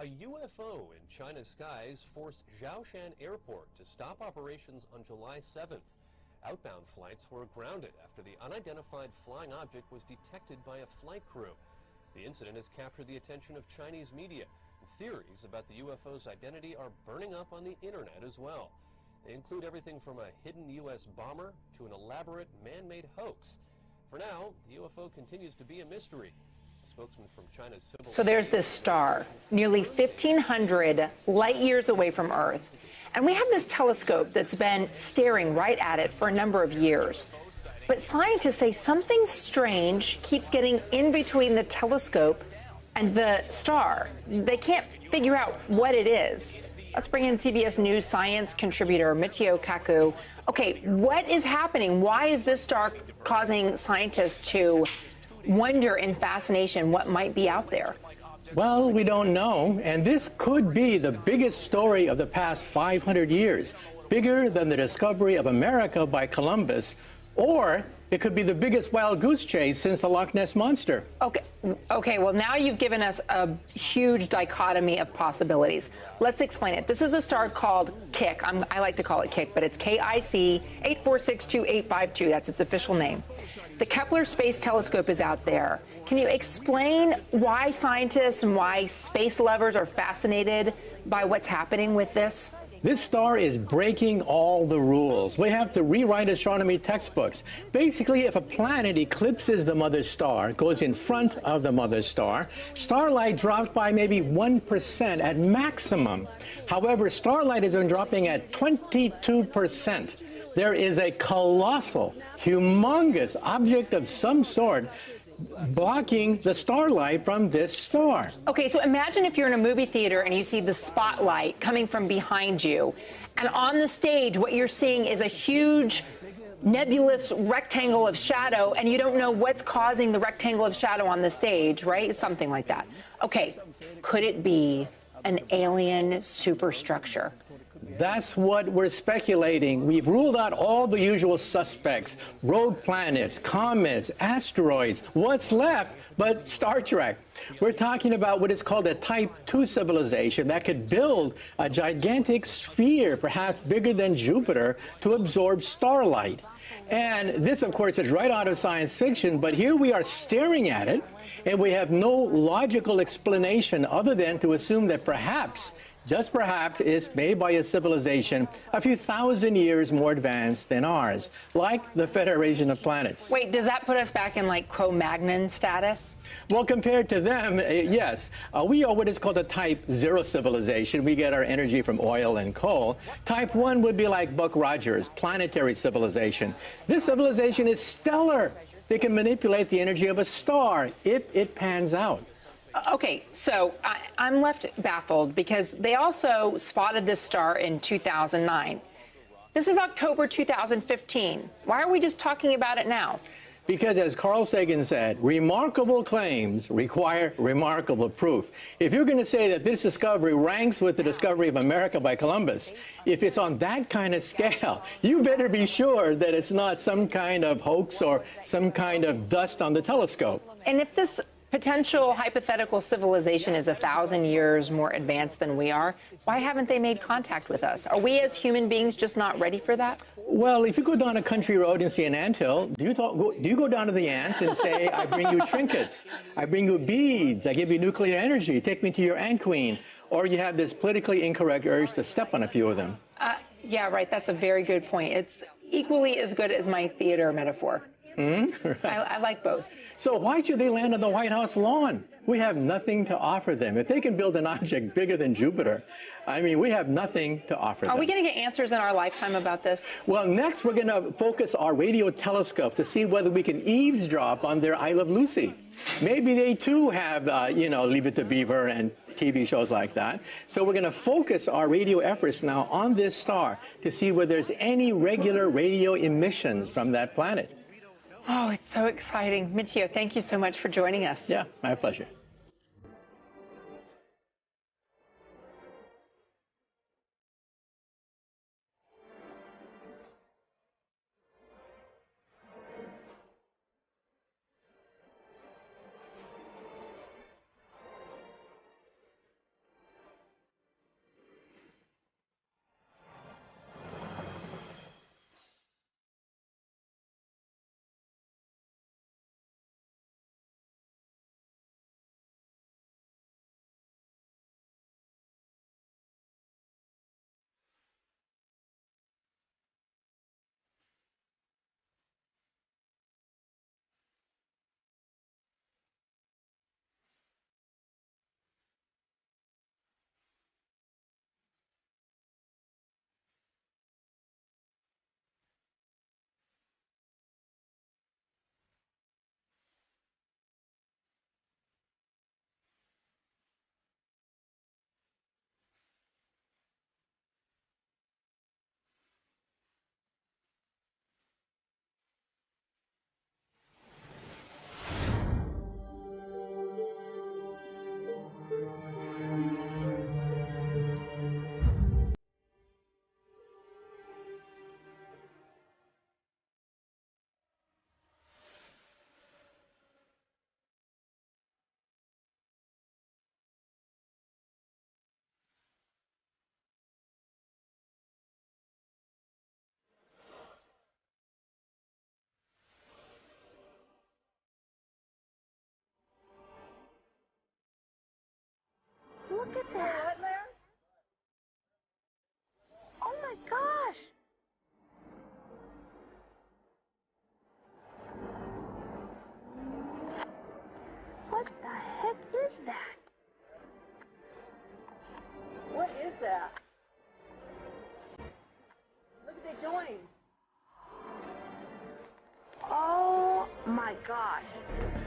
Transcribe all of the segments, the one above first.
A UFO in China's skies forced Zhoushan Airport to stop operations on July 7th. Outbound flights were grounded after the unidentified flying object was detected by a flight crew. The incident has captured the attention of Chinese media. Theories about the UFO's identity are burning up on the internet as well. They include everything from a hidden U.S. bomber to an elaborate man-made hoax. For now, the UFO continues to be a mystery. Spokesman from China's civil... So there's this star, nearly 1,500 light years away from Earth. And we have this telescope that's been staring right at it for a number of years. But scientists say something strange keeps getting in between the telescope and the star. They can't figure out what it is. Let's bring in CBS News science contributor Michio Kaku. Okay, what is happening? Why is this star causing scientists to wonder in fascination what might be out there? Well, we don't know, and this could be the biggest story of the past 500 years, bigger than the discovery of America by Columbus, or it could be the biggest wild goose chase since the Loch Ness Monster. Okay, well, now you've given us a huge dichotomy of possibilities. Let's explain it. This is a star called KIC. I like to call it KIC, but it's KIC 8462852. That's its official name. The Kepler Space Telescope is out there. Can you explain why scientists and why space lovers are fascinated by what's happening with this? This star is breaking all the rules. We have to rewrite astronomy textbooks. Basically, if a planet eclipses the mother star, goes in front of the mother star, starlight drops by maybe 1% at maximum. However, starlight has been dropping at 22%. There is a colossal, humongous object of some sort blocking the starlight from this star. Okay, so imagine if you're in a movie theater and you see the spotlight coming from behind you, and on the stage what you're seeing is a huge nebulous rectangle of shadow, and you don't know what's causing the rectangle of shadow on the stage, right? Something like that. Okay, could it be an alien superstructure? That's what we're speculating. We've ruled out all the usual suspects, rogue planets, comets, asteroids. What's left but Star Trek? We're talking about what is called a Type 2 civilization that could build a gigantic sphere, perhaps bigger than Jupiter, to absorb starlight. And this, of course, is right out of science fiction, but here we are staring at it, and we have no logical explanation other than to assume that perhaps, just perhaps, it's made by a civilization a few thousand years more advanced than ours, like the Federation of Planets. Wait, does that put us back in like Cro-Magnon status? Well, compared to them, yes. We are what is called a Type 0 civilization. We get our energy from oil and coal. Type 1 would be like Buck Rogers, planetary civilization. This civilization is stellar. They can manipulate the energy of a star if it pans out. Okay, so I'm left baffled because they also spotted this star in 2009. This is October 2015. Why are we just talking about it now? Because, as Carl Sagan said, remarkable claims require remarkable proof. If you're going to say that this discovery ranks with the discovery of America by Columbus, if it's on that kind of scale, you better be sure that it's not some kind of hoax or some kind of dust on the telescope. And if this potential hypothetical civilization is 1,000 years more advanced than we are, why haven't they made contact with us? Are we as human beings just not ready for that? Well, if you go down a country road and see an anthill, do you go down to the ants and say, I bring you trinkets, I bring you beads, I give you nuclear energy, take me to your ant queen? Or you have this politically incorrect urge to step on a few of them? Yeah, right. That's a very good point. It's equally as good as my theater metaphor. Right. I like both. So why should they land on the White House lawn? We have nothing to offer them. If they can build an object bigger than Jupiter, I mean, we have nothing to offer them. Are we going to get answers in our lifetime about this? Well, next we're going to focus our radio telescope to see whether we can eavesdrop on their I Love Lucy. Maybe they too have, Leave It to Beaver and TV shows like that. So we're going to focus our radio efforts now on this star to see whether there's any regular radio emissions from that planet. Oh, it's so exciting. Michio, thank you so much for joining us. Yeah, my pleasure.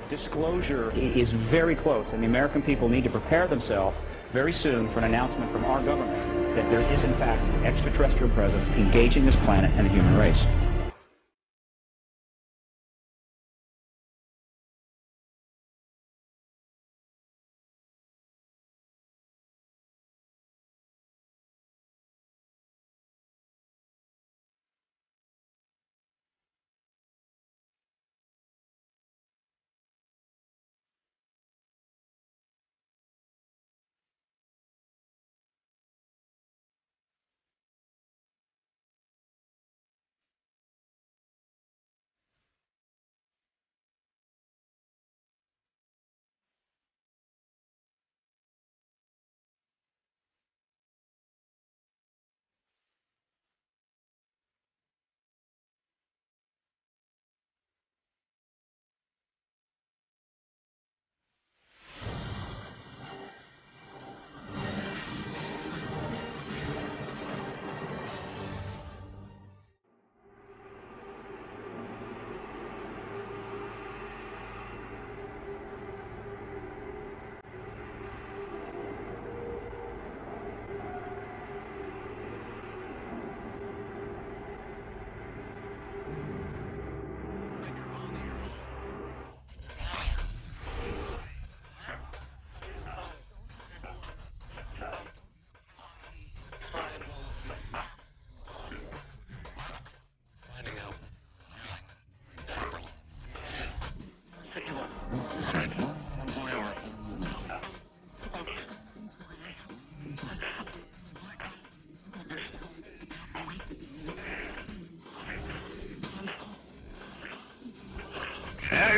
Disclosure is very close, and the American people need to prepare themselves very soon for an announcement from our government that there is, in fact, an extraterrestrial presence engaging this planet and the human race.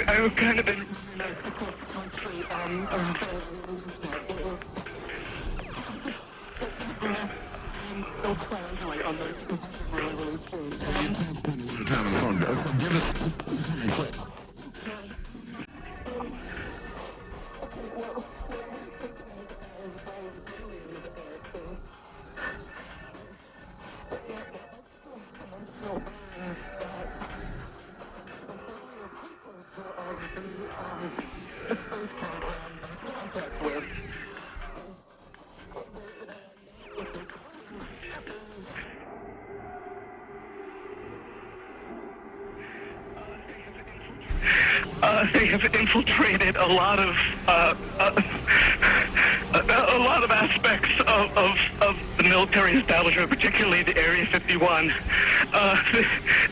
I've kind of been they have infiltrated a lot of aspects of the military establishment, particularly the Area 51.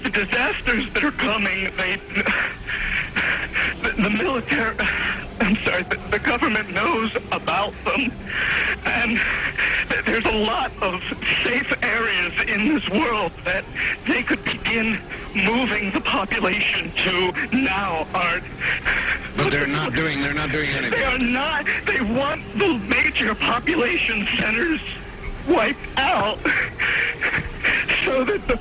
The disasters that are coming, the military, I'm sorry, the government knows about them, and there's a lot of safe areas in this world that they could begin moving the population to now, Art. But they're not doing anything. They are not. They want the major population centers wiped out so that the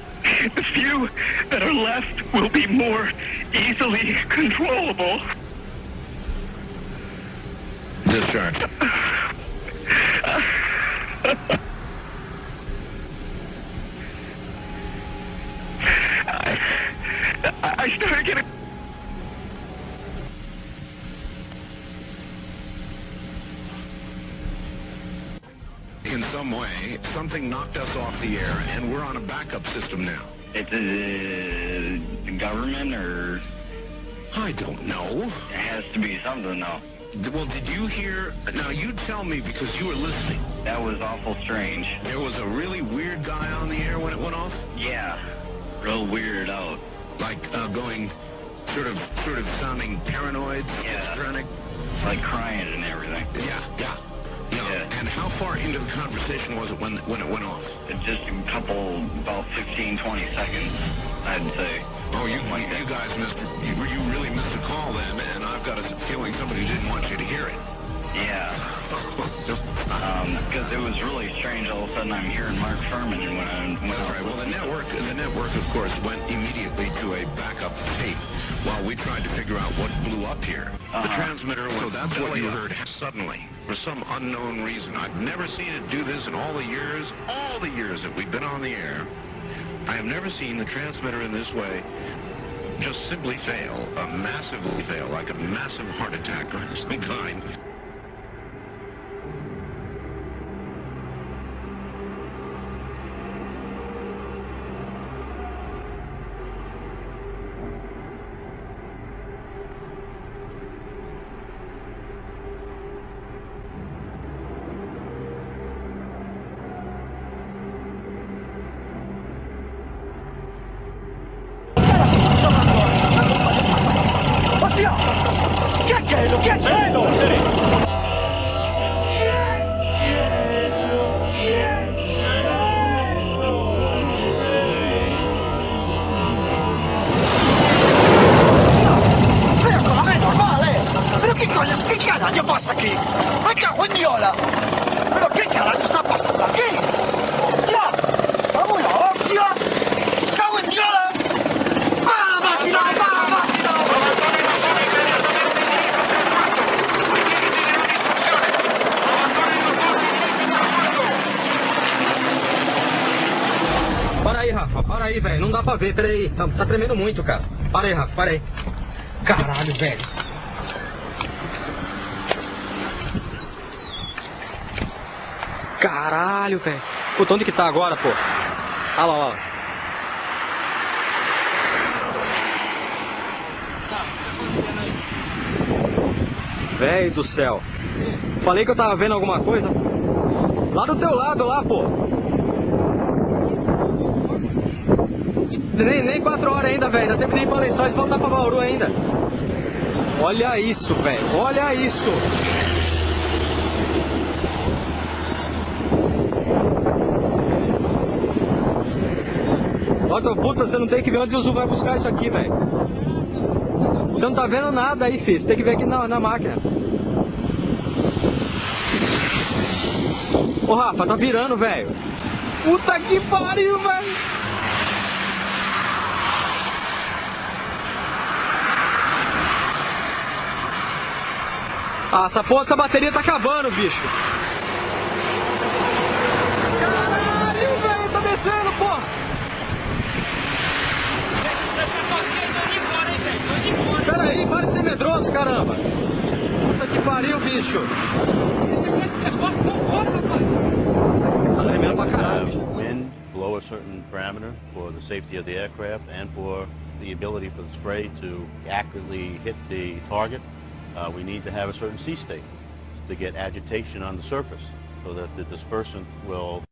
few that are left will be more easily controllable. Discharge. I started getting... In some way, something knocked us off the air, and we're on a backup system now. It's the government, or... I don't know. It has to be something, though. Well, did you hear... Now, you tell me, because you were listening. That was awful strange. There was a really weird guy on the air when it went off? Yeah. Real weirded out. Like, going... Sort of sounding paranoid, schizophrenic? Like crying and everything. Yeah. And how far into the conversation was it when it went off? Just a couple, about 15, 20 seconds, I'd say. Oh, you guys missed... You really missed a call then, and I've got a feeling somebody didn't want you to hear it. Yeah. Because it was really strange. All of a sudden, I'm hearing Mark Furman when That's right. Well, the network, of course, went immediately to a backup tape while we tried to figure out what blew up here. The transmitter was... So that's what you heard suddenly, for some unknown reason. I've never seen it do this in all the years that we've been on the air. I have never seen the transmitter in this way just simply fail, massively fail, like a massive heart attack or some kind. Para aí, velho. Não dá pra ver, peraí. Tá tremendo muito, cara. Para aí, Rafa, para aí. Caralho, velho. Caralho, velho. Puta, onde que tá agora, pô? Olha lá, ó. Velho do céu. Falei que eu tava vendo alguma coisa. Lá do teu lado, lá, pô. Nem 4 horas ainda, velho. Dá tempo de ir pra Lençóis e voltar pra Bauru ainda. Olha isso, velho. Olha isso. Ó, puta, você não tem que ver onde o Zu vai buscar isso aqui, velho. Você não tá vendo nada aí, filho. Você tem que ver aqui na máquina. Ô, Rafa, tá virando, velho. Puta que pariu, velho. Ah, essa porra dessa bateria tá acabando, bicho. Caralho, velho, tá descendo, porra. Pera aí, para de ser medroso, caramba. Puta que pariu, bicho. Tá tremendo pra caralho, bicho. Wind below a certain parameter for the safety of the aircraft and for the ability for the spray to accurately hit the target. We need to have a certain sea state to get agitation on the surface so that the dispersant will...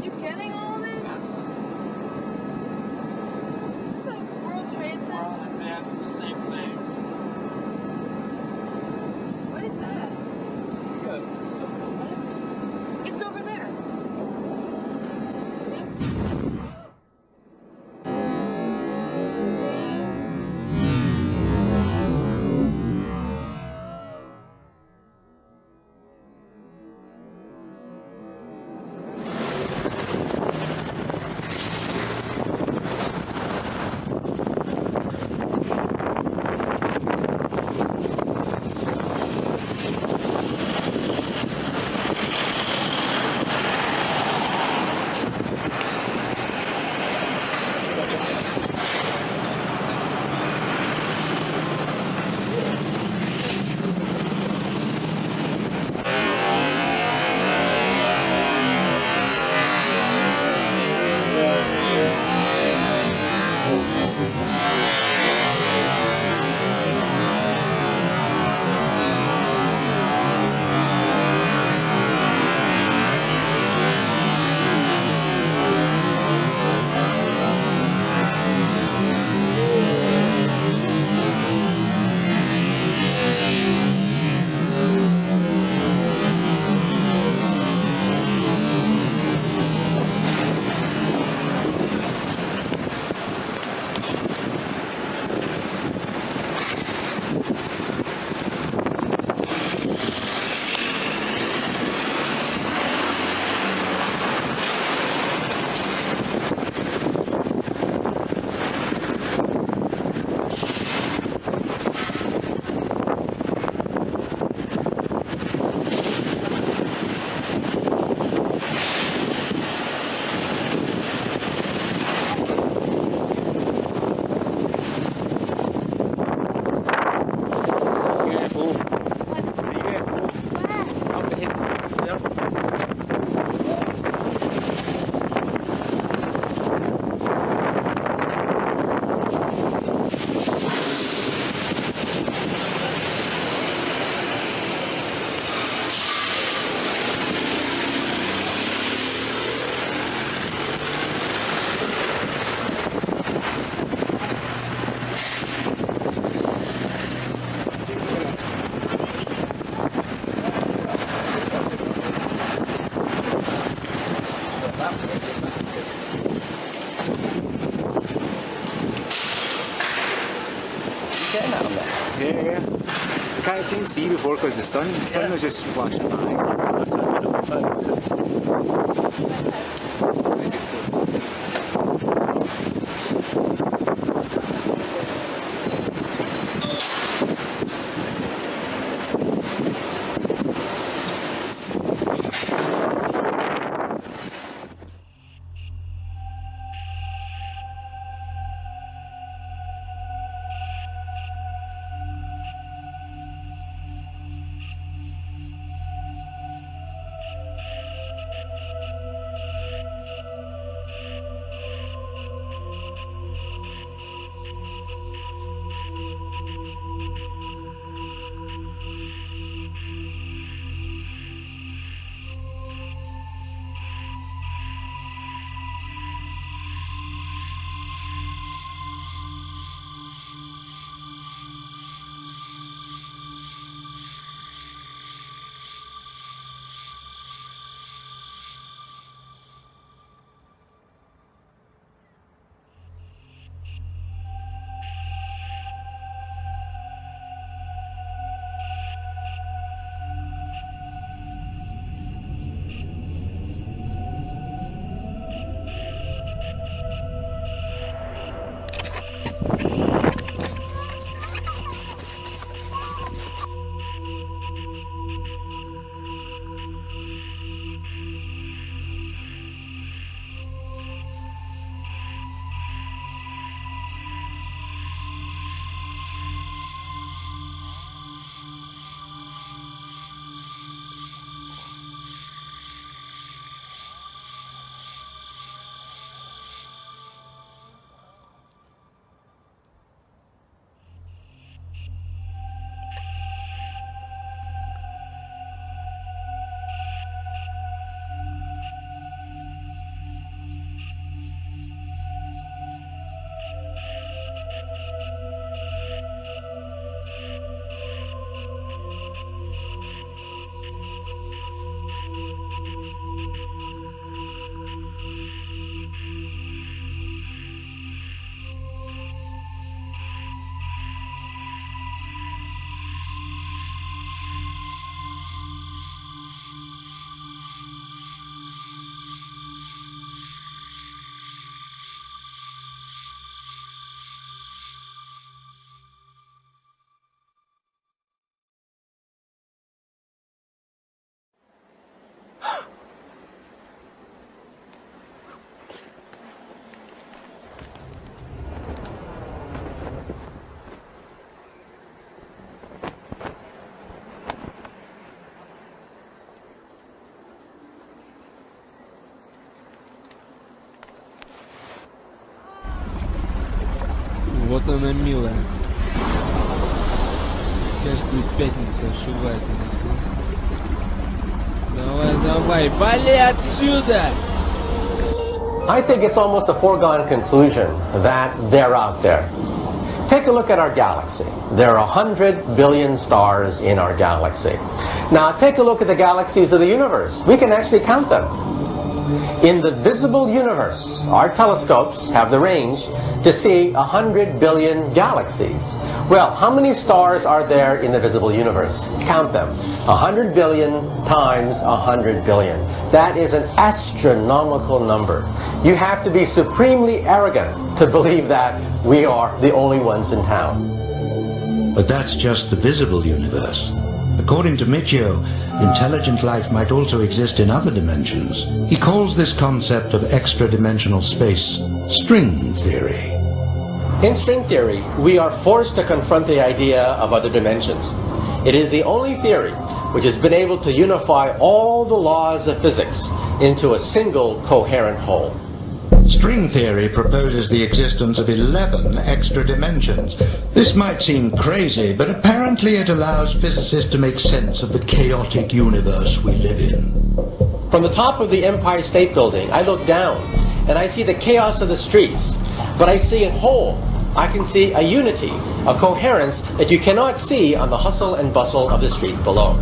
You getting all this? The World Trade Center? That's the same thing. What is that? It's over there. 10 out there. Yeah. I kind of didn't see before because the sun was just flashing by. Вот она, милая. Каждую пятницу ошивается здесь. Давай, давай, вали отсюда! I think it's almost a foregone conclusion that they're out there. Take a look at our galaxy. There are 100 billion stars in our galaxy. Now take a look at the galaxies of the universe. We can actually count them. In the visible universe, our telescopes have the range to see 100 billion galaxies. Well, how many stars are there in the visible universe? Count them. 100 billion times 100 billion. That is an astronomical number. You have to be supremely arrogant to believe that we are the only ones in town. But that's just the visible universe. According to Michio, intelligent life might also exist in other dimensions. He calls this concept of extra-dimensional space string theory. In string theory, we are forced to confront the idea of other dimensions. It is the only theory which has been able to unify all the laws of physics into a single coherent whole. String theory proposes the existence of 11 extra dimensions. This might seem crazy, but apparently it allows physicists to make sense of the chaotic universe we live in. From the top of the Empire State Building, I look down and I see the chaos of the streets, but I see it whole. I can see a unity, a coherence that you cannot see on the hustle and bustle of the street below.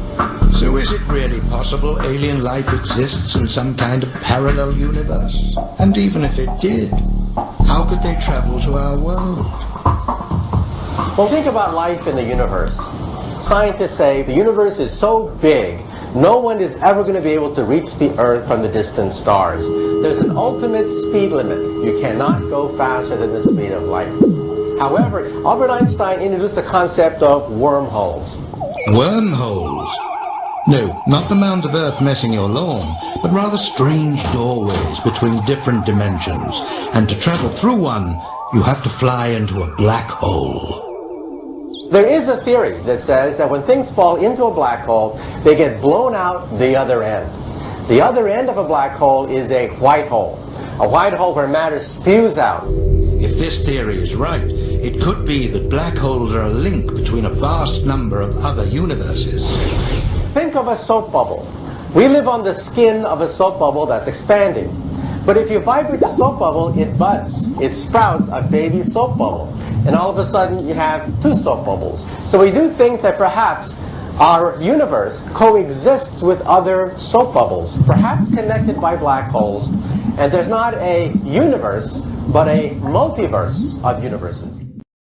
So is it really possible alien life exists in some kind of parallel universe? And even if it did, how could they travel to our world? Well, think about life in the universe. Scientists say the universe is so big, no one is ever going to be able to reach the Earth from the distant stars. There's an ultimate speed limit. You cannot go faster than the speed of light. However, Albert Einstein introduced the concept of wormholes. Wormholes? No, not the mound of earth messing your lawn, but rather strange doorways between different dimensions. And to travel through one, you have to fly into a black hole. There is a theory that says that when things fall into a black hole, they get blown out the other end. The other end of a black hole is a white hole. A white hole where matter spews out. If this theory is right, it could be that black holes are a link between a vast number of other universes. Think of a soap bubble. We live on the skin of a soap bubble that's expanding. But if you vibrate the soap bubble, it buds. It sprouts a baby soap bubble. And all of a sudden, you have two soap bubbles. So we do think that perhaps our universe coexists with other soap bubbles, perhaps connected by black holes. And there's not a universe, but a multiverse of universes.